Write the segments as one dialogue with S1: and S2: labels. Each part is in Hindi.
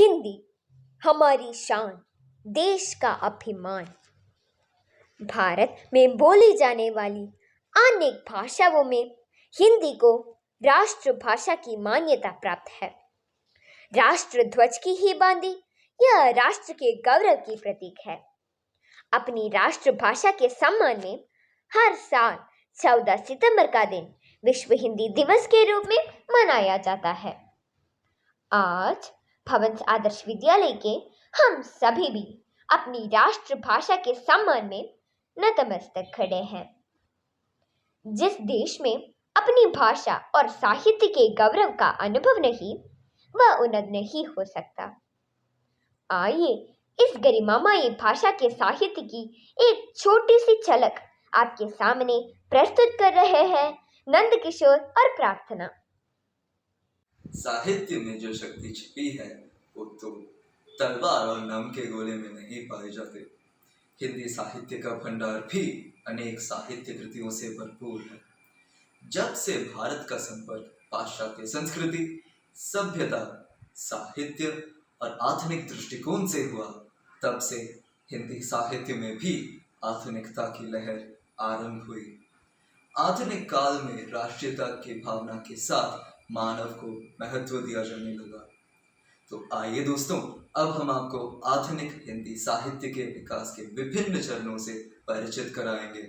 S1: हिंदी हमारी शान, देश का अभिमान। भारत में बोली जाने वाली अनेक भाषाओं में हिंदी को राष्ट्रभाषा की मान्यता प्राप्त है। राष्ट्र ध्वज की ही बांदी यह राष्ट्र के गौरव की प्रतीक है। अपनी राष्ट्रभाषा के सम्मान में हर साल 14 सितंबर का दिन विश्व हिंदी दिवस के रूप में मनाया जाता है। आज भवंस आदर्श विद्यालय के हम सभी भी अपनी राष्ट्रभाषा के सम्मान में नतमस्तक खड़े हैं। जिस देश में अपनी भाषा और साहित्य के गौरव का अनुभव नहीं, वह उन्नत नहीं हो सकता। आइए इस गरिमामयी भाषा के साहित्य की एक छोटी सी झलक आपके सामने प्रस्तुत कर रहे हैं नंद किशोर और प्रार्थना।
S2: साहित्य में जो शक्ति छिपी है वो तो तलवार और नम के गोले में नहीं पाई जाती। हिंदी साहित्य का भंडार भी अनेक साहित्य कृतियों से भरपूर है। जब से भारत का संपर्क पाश्चात्य संस्कृति, सभ्यता, साहित्य और आधुनिक दृष्टिकोण से हुआ, तब से हिंदी साहित्य में भी आधुनिकता की लहर आरंभ हुई। आधुनिक काल में राष्ट्रीयता की भावना के साथ मानव को महत्व दिया जाने लगा। तो आइए दोस्तों, अब हम आपको आधुनिक हिंदी साहित्य के विकास के विभिन्न चरणों से परिचित कराएंगे।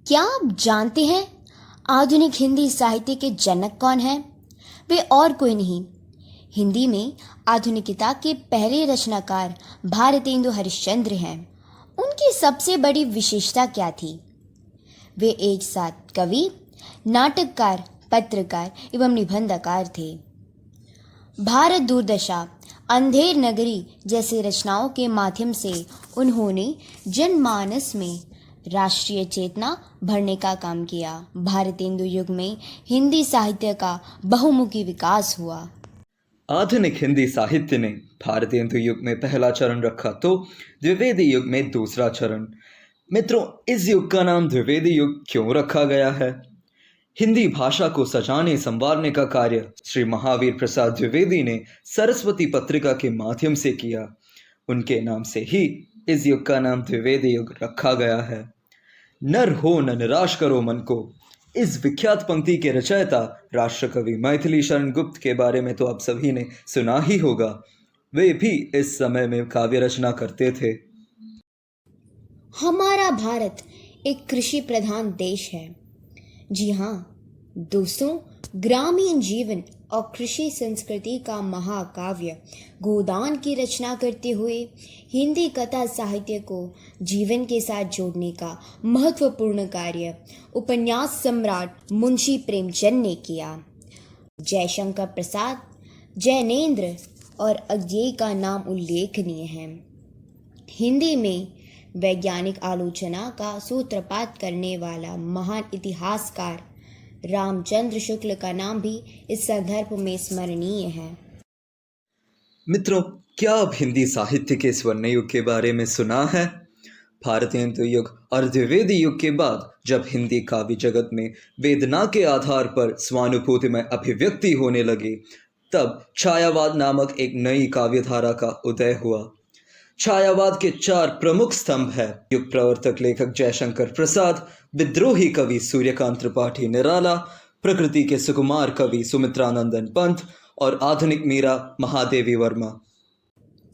S3: क्या आप जानते हैं आधुनिक हिंदी साहित्य के जनक कौन हैं? वे और कोई नहीं, हिंदी में आधुनिकता के पहले रचनाकार भारतेंदु हरिश्चंद्र हैं। उनकी सबसे बड़ी विशेषता क्या थी? वे एक साथ कवि, नाटककार, पत्रकार एवं निबंधकार थे। भारत दूरदशा, अंधेर नगरी जैसे रचनाओं के माध्यम से उन्होंने जनमानस में राष्ट्रीय चेतना भरने का काम किया। भारतेंदु युग में हिंदी साहित्य का बहुमुखी विकास हुआ।
S2: आधुनिक हिंदी साहित्य ने भारतेंदु युग में पहला चरण रखा तो द्विवेदी युग में दूसरा चरण। मित्रों, इस युग का नाम द्विवेदी युग क्यों रखा गया है? हिंदी भाषा को सजाने संवारने का कार्य श्री महावीर प्रसाद द्विवेदी ने सरस्वती पत्रिका के माध्यम से किया। उनके नाम से ही इस युग का नाम द्विवेदी युग रखा गया है। नर हो न निराश करो मन को, इस विख्यात पंक्ति के रचयिता राष्ट्रकवि मैथिली शरण गुप्त के बारे में तो आप सभी ने सुना ही होगा। वे भी इस समय में काव्य रचना करते थे।
S3: हमारा भारत एक कृषि प्रधान देश है। जी हाँ दोस्तों, ग्रामीण जीवन और कृषि संस्कृति का महाकाव्य गोदान की रचना करते हुए हिंदी कथा साहित्य को जीवन के साथ जोड़ने का महत्वपूर्ण कार्य उपन्यास सम्राट मुंशी प्रेमचंद ने किया। जयशंकर प्रसाद, जैनेन्द्र और अज्ञेय का नाम उल्लेखनीय है। हिंदी में वैज्ञानिक आलोचना का सूत्रपात करने वाला महान इतिहासकार रामचंद्र शुक्ल का नाम भी इस संदर्भ में स्मरणीय है।
S2: मित्रों, क्या आप हिंदी साहित्य के स्वर्ण युग के बारे में सुना है? भारतेंदु युग और द्विवेदी युग के बाद जब हिंदी काव्य जगत में वेदना के आधार पर स्वानुभूति में अभिव्यक्ति होने लगी, तब छायावाद नामक एक नई काव्यधारा का उदय हुआ। छायावाद के 4 प्रमुख स्तंभ है: युग प्रवर्तक लेखक जयशंकर प्रसाद, विद्रोही कवि सूर्यकांत त्रिपाठी निराला, प्रकृति के सुकुमार कवि सुमित्रानंदन पंत और आधुनिक मीरा महादेवी वर्मा।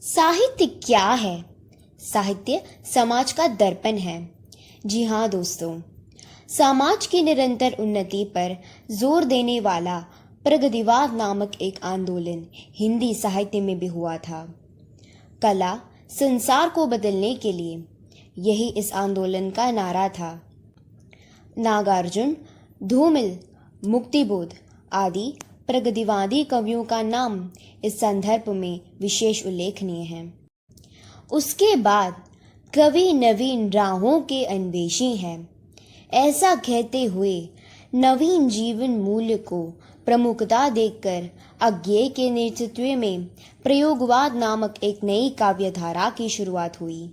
S3: साहित्य क्या है? साहित्य समाज का दर्पण है। जी हाँ दोस्तों, समाज की निरंतर उन्नति पर जोर देने वाला प्रगतिवाद नामक एक आंदोलन हिंदी साहित्य में भी हुआ था। कला संसार को बदलने के लिए, यही इस आंदोलन का नारा था। नागार्जुन, धूमिल, मुक्तिबोध आदि प्रगतिवादी कवियों का नाम इस संदर्भ में विशेष उल्लेखनीय है। उसके बाद कवि नवीन राहों के अन्वेषी हैं। ऐसा कहते हुए नवीन जीवन मूल्य को प्रमुखता देकर अज्ञेय के नेतृत्व में प्रयोगवाद नामक एक नई काव्यधारा की शुरुआत हुई।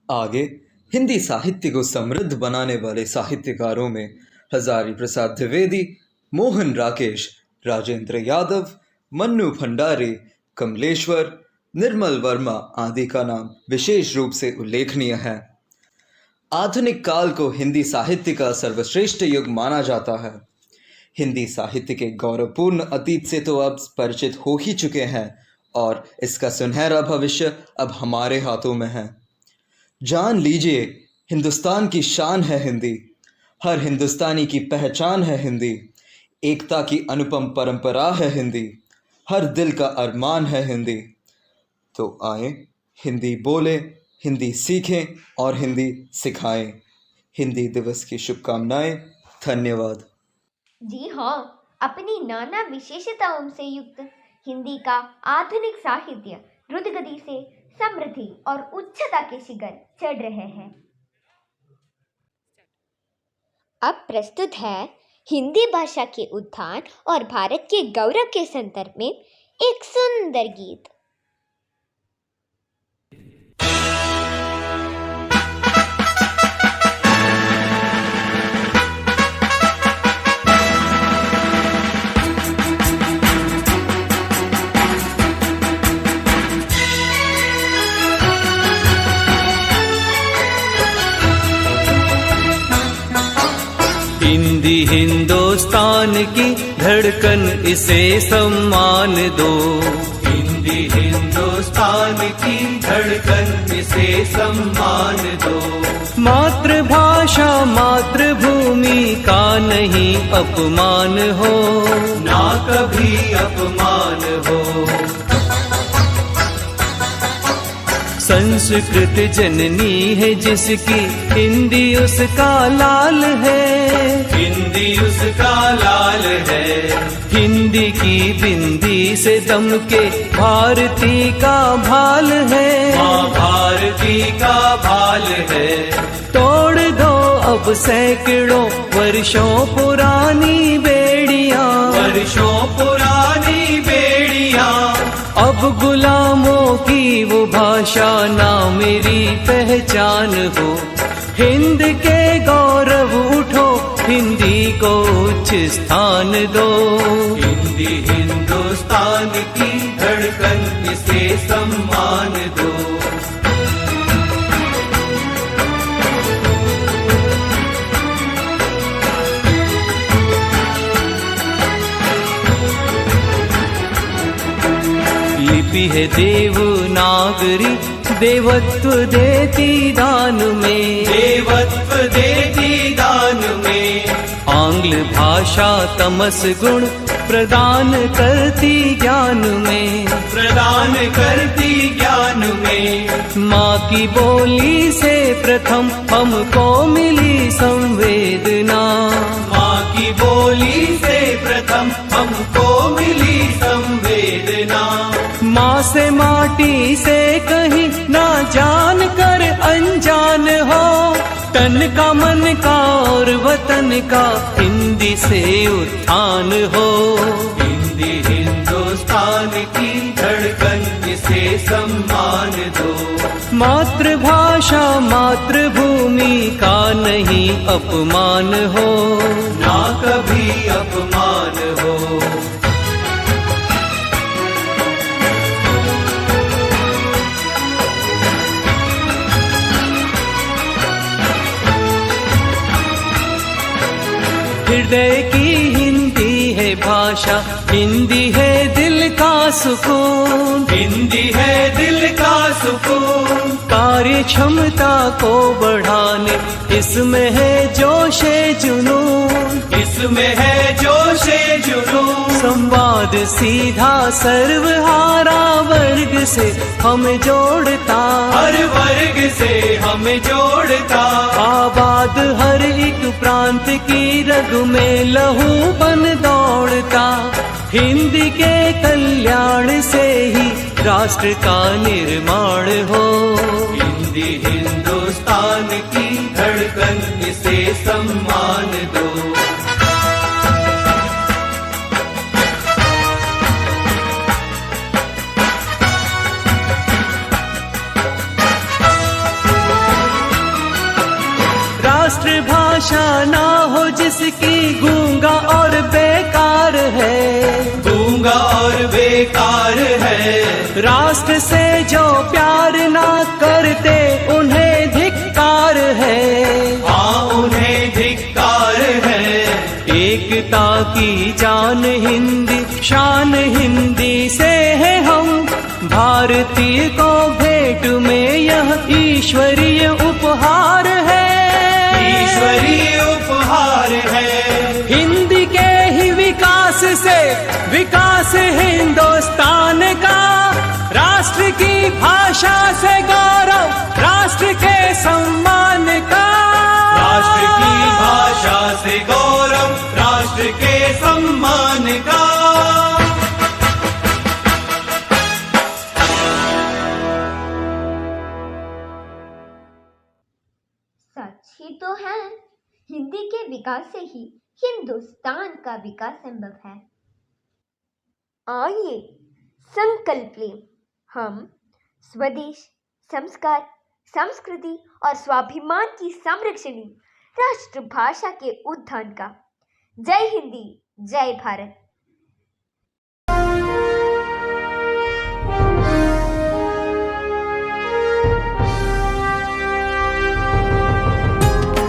S2: आगे हिंदी साहित्य को समृद्ध बनाने वाले साहित्यकारों में हजारी प्रसाद द्विवेदी, मोहन राकेश, राजेंद्र यादव, मन्नू भंडारे, कमलेश्वर, निर्मल वर्मा आदि का नाम विशेष रूप से उल्लेखनीय है। आधुनिक काल को हिंदी साहित्य का सर्वश्रेष्ठ युग माना जाता है। हिंदी साहित्य के गौरवपूर्ण अतीत से तो अब परिचित हो ही चुके हैं और इसका सुनहरा भविष्य अब हमारे हाथों में है। जान लीजिए, हिंदुस्तान की शान है हिंदी, हर हिंदुस्तानी की पहचान है हिंदी, एकता की अनुपम परंपरा है हिंदी, हर दिल का अरमान है हिंदी। तो आए हिंदी बोलें, हिंदी सीखें और हिंदी सिखाएं। हिंदी दिवस की शुभकामनाएं। धन्यवाद।
S1: जी हाँ, अपनी नाना विशेषताओं से युक्त हिंदी का आधुनिक साहित्य द्रुतगति से समृद्धि और उच्चता के शिखर चढ़ रहे हैं। अब प्रस्तुत है हिंदी भाषा के उत्थान और भारत के गौरव के संदर्भ में एक सुंदर गीत।
S4: हिंदी हिंदुस्तान की धड़कन, इसे सम्मान दो। हिंदी हिंदुस्तान की धड़कन, इसे सम्मान दो। मातृभाषा मातृभूमि का नहीं अपमान हो, ना कभी अपमान हो। संस्कृत जननी है जिसकी, हिंदी उसका लाल है। हिंदी उसका लाल है। हिंदी की बिंदी से दमके भारती का भाल है। माँ भारती का भाल है। तोड़ दो अब सैकड़ों वर्षों पुरानी बेड़ियां, वर्षों पुरानी बेड़ियां। अब गुलामों की वो भाषा ना मेरी पहचान हो। हिंद के गौरव उठो, हिंदी को उच्च स्थान दो। हिंदी हिंदुस्तान की धड़कन, इसे सम्मान दो। लिपि है देवनागरी, देवत्व देती दान में। देवत्व देती दान में। आंग्ल भाषा तमस गुण प्रदान करती ज्ञान में। प्रदान करती ज्ञान में। माँ की बोली से प्रथम हमको मिली संवेदना। माँ की बोली से प्रथम हमको मिली संवेदना। माँ से माटी से कहीं ना जान कर अनजान हो। तन का मन का और वतन का हिंदी से उत्थान हो। हिंदी हिंदुस्तान की धड़कन, इसे सम्मान दो। मातृभाषा मातृभूमि का नहीं अपमान हो, ना कभी अपमान हो। हृदय की हिंदी है भाषा, हिंदी है दिल का सुकून। हिंदी है दिल का सुकून। कार्य क्षमता को बढ़ाने इसमें है जोशे जुनून। इसमें है जोशे जुनून। संवाद सीधा सर्वहारा वर्ग से हमें जोड़ता। हर वर्ग से हमें जोड़ता। आबाद हर एक प्रांत की रग में लहू बन दौड़ता। हिंदी के कल्याण से ही राष्ट्र का निर्माण हो। हिंदी हिंदुस्तान की धड़कन, इसे सम्मान दो। राष्ट्रभाषा ना हो जिसकी, गूंगा और बेकार है। गूंगा और बेकार बेकार है। राष्ट्र से जो प्यार ना करते उन्हें धिक्कार है, हाँ उन्हें धिक्कार है। एकता की जान हिंदी, शान हिंदी से है हम, भारतीय को भेंट में यह ईश्वरीय उपहार है, ईश्वरीय उपहार है। हिंदी के ही विकास से विकास हिंदुस्तान का, राष्ट्र की भाषा से गौरव राष्ट्र के सम्मान का, राष्ट्र की भाषा से गौरव राष्ट्र के सम्मान का।
S1: सच ही तो है, हिंदी के विकास से ही हिंदुस्तान का विकास संभव है। आइए संकल्प लें, हम स्वदेश, संस्कार, संस्कृति और स्वाभिमान की संरक्षणी राष्ट्रभाषा के उत्थान का। जय हिंदी, जय भारत।